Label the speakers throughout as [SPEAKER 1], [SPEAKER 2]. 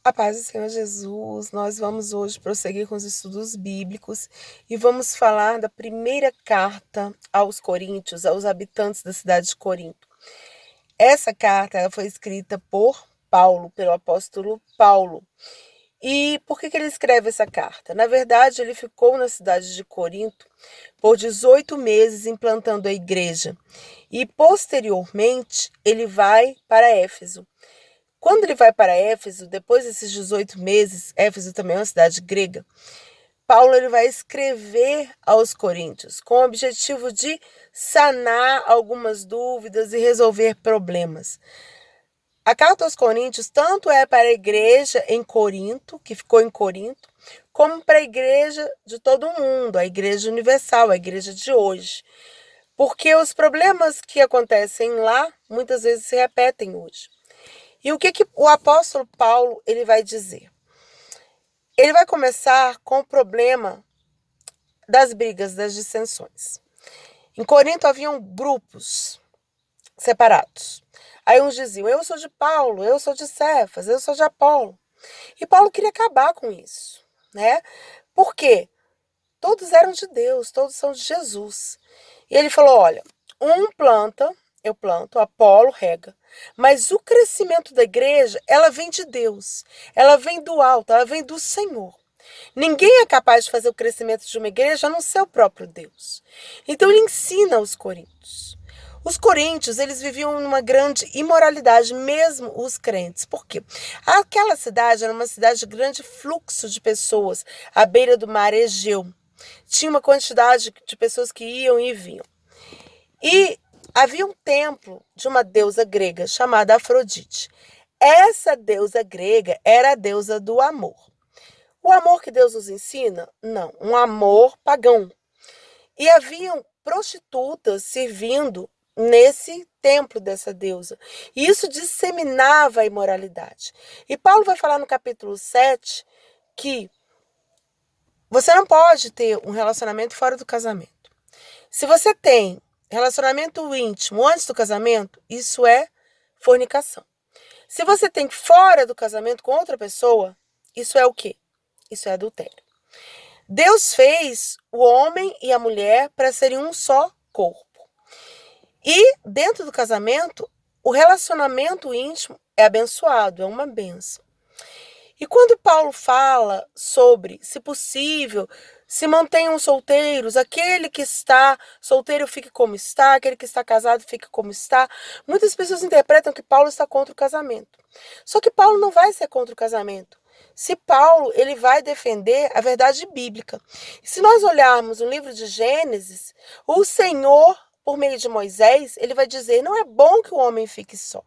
[SPEAKER 1] A paz do Senhor Jesus, nós vamos hoje prosseguir com os estudos bíblicos e vamos falar da primeira carta aos Coríntios, aos habitantes da cidade de Corinto. Essa carta ela foi escrita por Paulo, pelo apóstolo Paulo. E por que ele escreve essa carta? Na verdade, ele ficou na cidade de Corinto por 18 meses implantando a igreja e, posteriormente, ele vai para Éfeso. Quando ele vai para Éfeso, depois desses 18 meses, Éfeso também é uma cidade grega, Paulo ele vai escrever aos Coríntios com o objetivo de sanar algumas dúvidas e resolver problemas. A carta aos Coríntios tanto é para a igreja em Corinto, que ficou em Corinto, como para a igreja de todo o mundo, a igreja universal, a igreja de hoje. Porque os problemas que acontecem lá, muitas vezes se repetem hoje. E o que o apóstolo Paulo ele vai dizer? Ele vai começar com o problema das brigas, das dissensões. Em Corinto haviam grupos separados. Aí uns diziam, eu sou de Paulo, eu sou de Cefas, eu sou de Apolo. E Paulo queria acabar com isso, né? Por quê? Todos eram de Deus, todos são de Jesus. E ele falou, olha, um planta, eu planto, Apolo rega. Mas o crescimento da igreja, ela vem de Deus. Ela vem do alto, ela vem do Senhor. Ninguém é capaz de fazer o crescimento de uma igreja a não ser o próprio Deus. Então ele ensina aos coríntios. Os coríntios, eles viviam numa grande imoralidade, mesmo os crentes. Por quê? Aquela cidade era uma cidade de grande fluxo de pessoas, à beira do mar Egeu. Tinha uma quantidade de pessoas que iam e vinham. E havia um templo de uma deusa grega chamada Afrodite. Essa deusa grega era a deusa do amor. O amor que Deus nos ensina? Não, um amor pagão. E haviam prostitutas servindo nesse templo dessa deusa. E isso disseminava a imoralidade. E Paulo vai falar no capítulo 7 que você não pode ter um relacionamento fora do casamento. Se você tem relacionamento íntimo antes do casamento, isso é fornicação. Se você tem fora do casamento com outra pessoa, isso é o quê? Isso é adultério. Deus fez o homem e a mulher para serem um só corpo. E dentro do casamento, o relacionamento íntimo é abençoado, é uma bênção. E quando Paulo fala sobre, se possível, se mantenham solteiros, aquele que está solteiro fique como está, aquele que está casado fique como está, muitas pessoas interpretam que Paulo está contra o casamento. Só que Paulo não vai ser contra o casamento. Se Paulo ele vai defender a verdade bíblica. E se nós olharmos o livro de Gênesis, o Senhor, por meio de Moisés, ele vai dizer, não é bom que o homem fique só.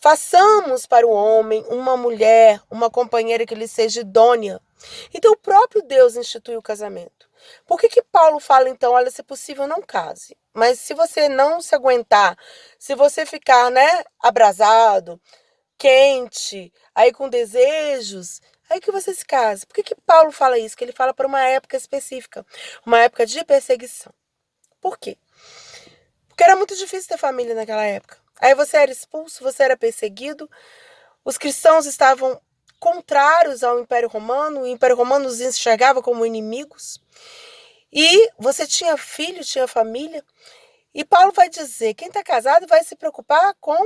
[SPEAKER 1] Façamos para o homem uma mulher, uma companheira que lhe seja idônea. Então o próprio Deus institui o casamento. Por que Paulo fala então, olha, se possível não case. Mas se você não se aguentar, se você ficar, abrasado, quente, aí com desejos, aí que você se case. Por que Paulo fala isso? Que ele fala para uma época específica, uma época de perseguição. Por quê? Porque era muito difícil ter família naquela época. Aí você era expulso, você era perseguido, os cristãos estavam contrários ao Império Romano, o Império Romano os enxergava como inimigos, e você tinha filho, tinha família, e Paulo vai dizer, quem está casado vai se preocupar com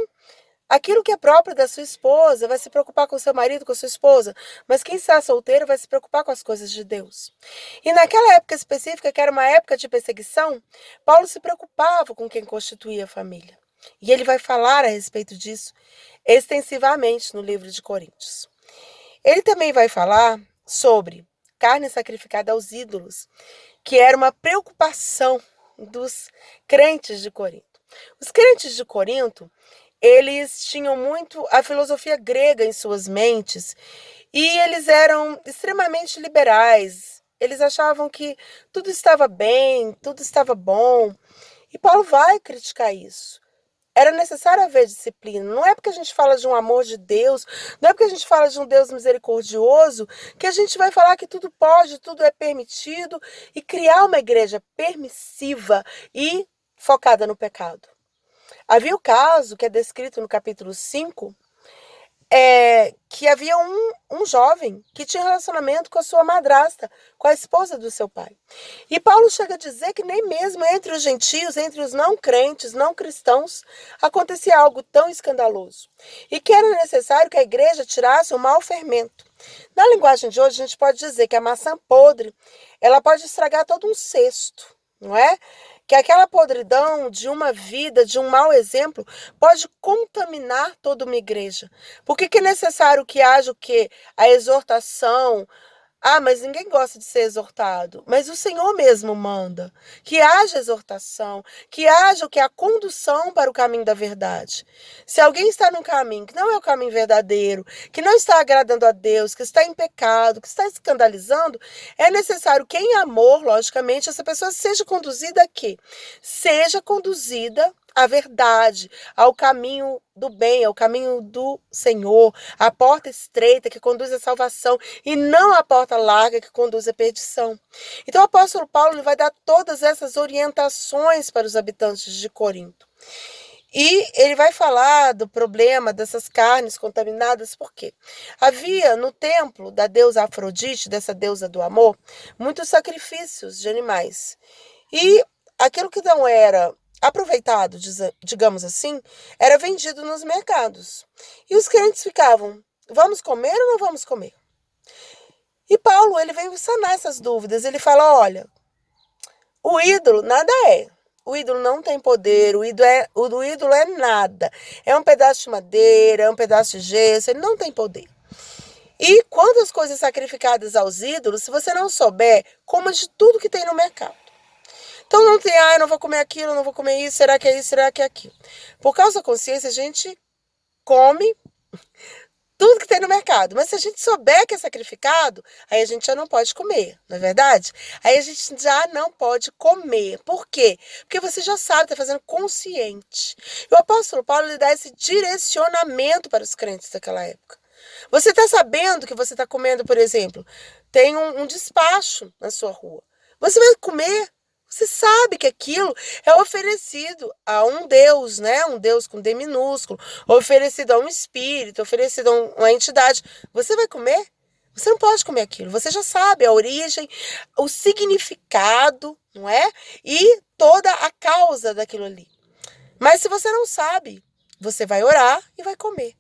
[SPEAKER 1] aquilo que é próprio da sua esposa, vai se preocupar com seu marido, com sua esposa, mas quem está solteiro vai se preocupar com as coisas de Deus. E naquela época específica, que era uma época de perseguição, Paulo se preocupava com quem constituía a família. E ele vai falar a respeito disso extensivamente no livro de Coríntios. Ele também vai falar sobre carne sacrificada aos ídolos, que era uma preocupação dos crentes de Corinto. Os crentes de Corinto, eles tinham muito a filosofia grega em suas mentes e eles eram extremamente liberais. Eles achavam que tudo estava bem, tudo estava bom. E Paulo vai criticar isso. Era necessário haver disciplina. Não é porque a gente fala de um amor de Deus, não é porque a gente fala de um Deus misericordioso, que a gente vai falar que tudo pode, tudo é permitido e criar uma igreja permissiva e focada no pecado. Havia o caso que é descrito no capítulo 5, que havia um jovem que tinha relacionamento com a sua madrasta, com a esposa do seu pai. E Paulo chega a dizer que nem mesmo entre os gentios, entre os não crentes, não cristãos, acontecia algo tão escandaloso. E que era necessário que a igreja tirasse o mau fermento. Na linguagem de hoje, a gente pode dizer que a maçã podre, ela pode estragar todo um cesto, não é? Que aquela podridão de uma vida, de um mau exemplo, pode contaminar toda uma igreja. Por que é necessário que haja o quê? A exortação. Ah, mas ninguém gosta de ser exortado. Mas o Senhor mesmo manda que haja exortação, que haja o que? A condução para o caminho da verdade. Se alguém está num caminho que não é o caminho verdadeiro, que não está agradando a Deus, que está em pecado, que está escandalizando, é necessário que em amor, logicamente, essa pessoa seja conduzida a quê? Seja conduzida à verdade, ao caminho do bem, ao caminho do Senhor, a porta estreita que conduz à salvação e não a porta larga que conduz à perdição. Então o apóstolo Paulo ele vai dar todas essas orientações para os habitantes de Corinto. E ele vai falar do problema dessas carnes contaminadas, por quê? Havia no templo da deusa Afrodite, dessa deusa do amor, muitos sacrifícios de animais. E aquilo que não era aproveitado, digamos assim, era vendido nos mercados. E os crentes ficavam, vamos comer ou não vamos comer? E Paulo, ele vem sanar essas dúvidas. Ele fala, olha, o ídolo nada é. O ídolo não tem poder, o ídolo é nada. É um pedaço de madeira, é um pedaço de gesso, ele não tem poder. E quando as coisas sacrificadas aos ídolos, se você não souber, coma de tudo que tem no mercado. Então não tem, eu não vou comer aquilo, não vou comer isso, será que é isso, será que é aquilo? Por causa da consciência, a gente come tudo que tem no mercado. Mas se a gente souber que é sacrificado, aí a gente já não pode comer, não é verdade? Aí a gente já não pode comer. Por quê? Porque você já sabe, está fazendo consciente. E o apóstolo Paulo lhe dá esse direcionamento para os crentes daquela época. Você está sabendo que você está comendo, por exemplo, tem um despacho na sua rua. Você vai comer. Você sabe que aquilo é oferecido a um Deus, né? Um Deus com D minúsculo, oferecido a um espírito, oferecido a uma entidade. Você vai comer? Você não pode comer aquilo. Você já sabe a origem, o significado, não é? E toda a causa daquilo ali. Mas se você não sabe, você vai orar e vai comer.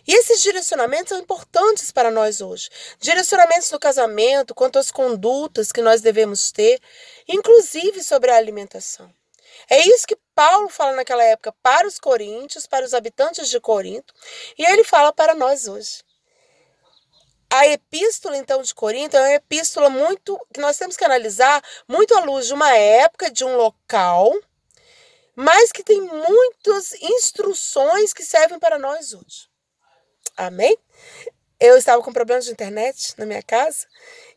[SPEAKER 1] E esses direcionamentos são importantes para nós hoje. Direcionamentos no casamento, quanto às condutas que nós devemos ter, inclusive sobre a alimentação. É isso que Paulo fala naquela época para os coríntios, para os habitantes de Corinto, e ele fala para nós hoje. A epístola, então, de Corinto é uma epístola que nós temos que analisar muito à luz de uma época, de um local, mas que tem muitas instruções que servem para nós hoje. Amém? Eu estava com problemas de internet na minha casa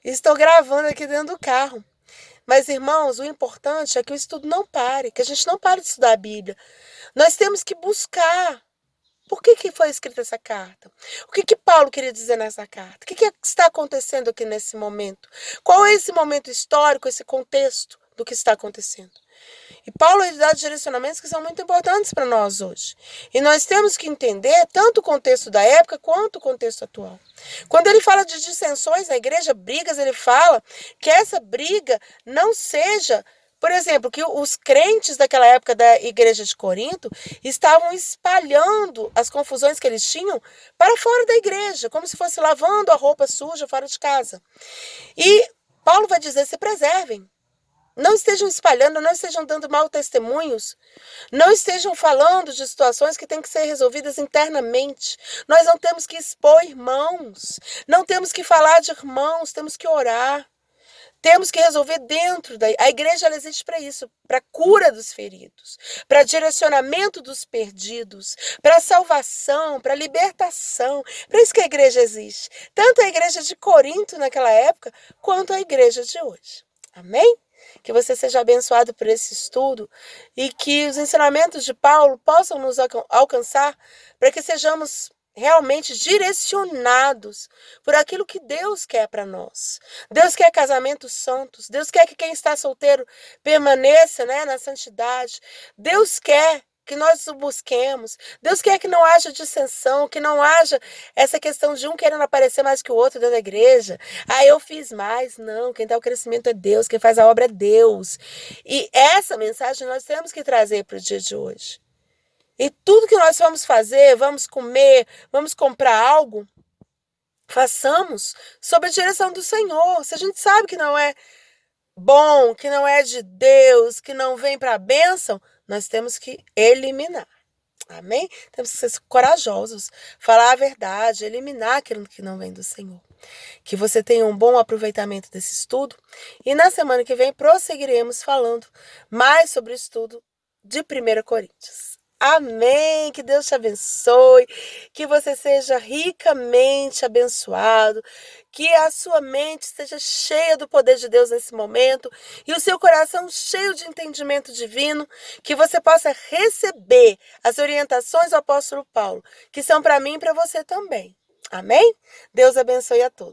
[SPEAKER 1] e estou gravando aqui dentro do carro. Mas, irmãos, o importante é que o estudo não pare, que a gente não pare de estudar a Bíblia. Nós temos que buscar. Por que foi escrita essa carta? O que Paulo queria dizer nessa carta? O que está acontecendo aqui nesse momento? Qual é esse momento histórico, esse contexto do que está acontecendo? E Paulo dá direcionamentos que são muito importantes para nós hoje. E nós temos que entender tanto o contexto da época quanto o contexto atual. Quando ele fala de dissensões na igreja, brigas, ele fala que essa briga não seja, por exemplo, que os crentes daquela época da igreja de Corinto estavam espalhando as confusões que eles tinham para fora da igreja, como se fosse lavando a roupa suja fora de casa. E Paulo vai dizer, se preservem. Não estejam espalhando, não estejam dando mau testemunhos, não estejam falando de situações que têm que ser resolvidas internamente. Nós não temos que expor irmãos, não temos que falar de irmãos, temos que orar. Temos que resolver dentro da... A igreja ela existe para isso, para cura dos feridos, para direcionamento dos perdidos, para salvação, para libertação. Para isso que a igreja existe. Tanto a igreja de Corinto naquela época, quanto a igreja de hoje. Amém? Que você seja abençoado por esse estudo e que os ensinamentos de Paulo possam nos alcançar para que sejamos realmente direcionados por aquilo que Deus quer para nós. Deus quer casamentos santos. Deus quer que quem está solteiro permaneça, né, na santidade. Deus quer que nós o busquemos. Deus quer que não haja dissensão, que não haja essa questão de um querendo aparecer mais que o outro dentro da igreja. Ah, eu fiz mais. Não, quem dá o crescimento é Deus, quem faz a obra é Deus. E essa mensagem nós temos que trazer para o dia de hoje. E tudo que nós vamos fazer, vamos comer, vamos comprar algo, façamos sob a direção do Senhor. Se a gente sabe que não é bom, que não é de Deus, que não vem para a bênção, nós temos que eliminar. Amém? Temos que ser corajosos, falar a verdade, eliminar aquilo que não vem do Senhor. Que você tenha um bom aproveitamento desse estudo e na semana que vem prosseguiremos falando mais sobre o estudo de 1 Coríntios. Amém, que Deus te abençoe, que você seja ricamente abençoado, que a sua mente esteja cheia do poder de Deus nesse momento e o seu coração cheio de entendimento divino, que você possa receber as orientações do apóstolo Paulo, que são para mim e para você também. Amém? Deus abençoe a todos.